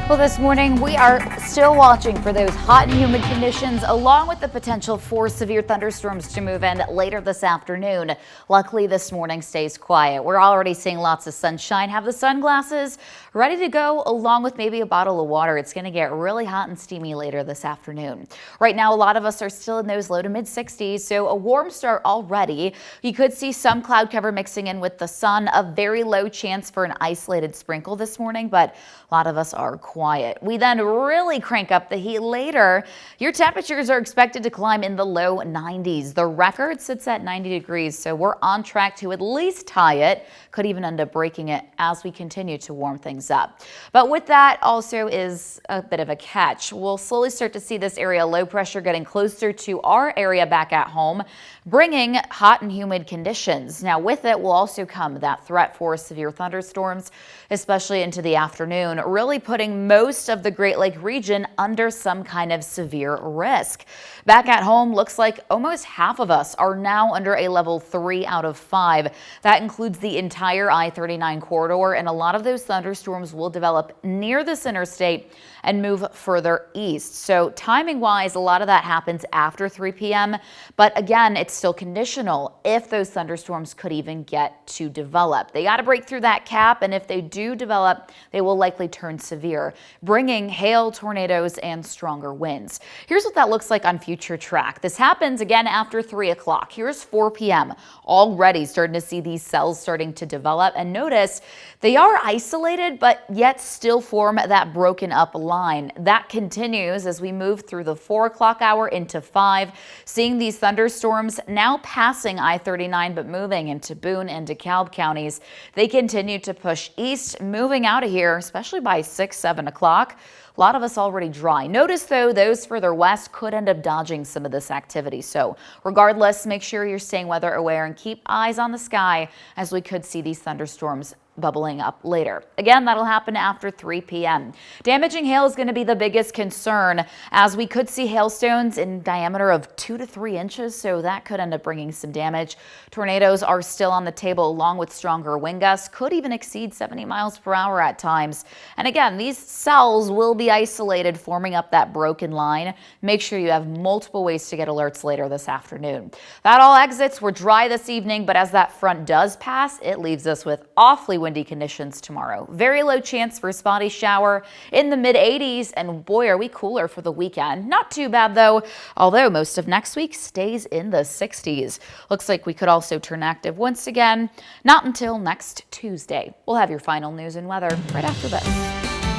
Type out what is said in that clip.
Well, this morning we are still watching for those hot and humid conditions, along with the potential for severe thunderstorms to move in later this afternoon. Luckily, this morning stays quiet. We're already seeing lots of sunshine. Have the sunglasses ready to go, along with maybe a bottle of water. It's going to get really hot and steamy later this afternoon. Right now, a lot of us are still in those low to mid 60s, so a warm start already. You could see some cloud cover mixing in with the sun. A very low chance for an isolated sprinkle this morning, but a lot of us are quiet. We then really crank up the heat later. Your temperatures are expected to climb in the low 90s. The record sits at 90 degrees, so we're on track to at least tie it. Could even end up breaking it as we continue to warm things up. But with that also is a bit of a catch. We'll slowly start to see this area low pressure getting closer to our area back at home, bringing hot and humid conditions. Now with it will also come that threat for severe thunderstorms, especially into the afternoon, really putting most of the Great Lake region under some kind of severe risk. Back at home, looks like almost half of us are now under a level 3 out of 5. That includes the entire I-39 corridor, and a lot of those thunderstorms will develop near this interstate and move further east. So timing wise, a lot of that happens after 3 p.m. But again, it's still conditional if those thunderstorms could even get to develop. They got to break through that cap, and if they do develop, they will likely turn severe, bringing hail, tornadoes, and stronger winds. Here's what that looks like on future track. This happens again after 3 o'clock. Here's 4 p.m. Already starting to see these cells starting to develop, and notice they are isolated, but yet still form that broken up line. That continues as we move through the 4 o'clock hour into 5, seeing these thunderstorms now passing I-39 but moving into Boone and DeKalb counties. They continue to push east, moving out of here, especially by 6, 7 o'clock. A lot of us already dry. Notice though, those further west could end up dodging some of this activity. So regardless, make sure you're staying weather aware and keep eyes on the sky as we could see these thunderstorms bubbling up later. Again, that'll happen after 3 p.m. Damaging hail is going to be the biggest concern, as we could see hailstones in diameter of 2 to 3 inches, so that could end up bringing some damage. Tornadoes are still on the table, along with stronger wind gusts, could even exceed 70 miles per hour at times. And again, these cells will be isolated, forming up that broken line. Make sure you have multiple ways to get alerts later this afternoon. That all exits were dry this evening, but as that front does pass, it leaves us with awfully windy conditions tomorrow. Very low chance for a spotty shower in the mid 80s, and boy, are we cooler for the weekend. Not too bad though, although most of next week stays in the 60s. Looks like we could also turn active once again, not until next Tuesday. We'll have your final news and weather right after this.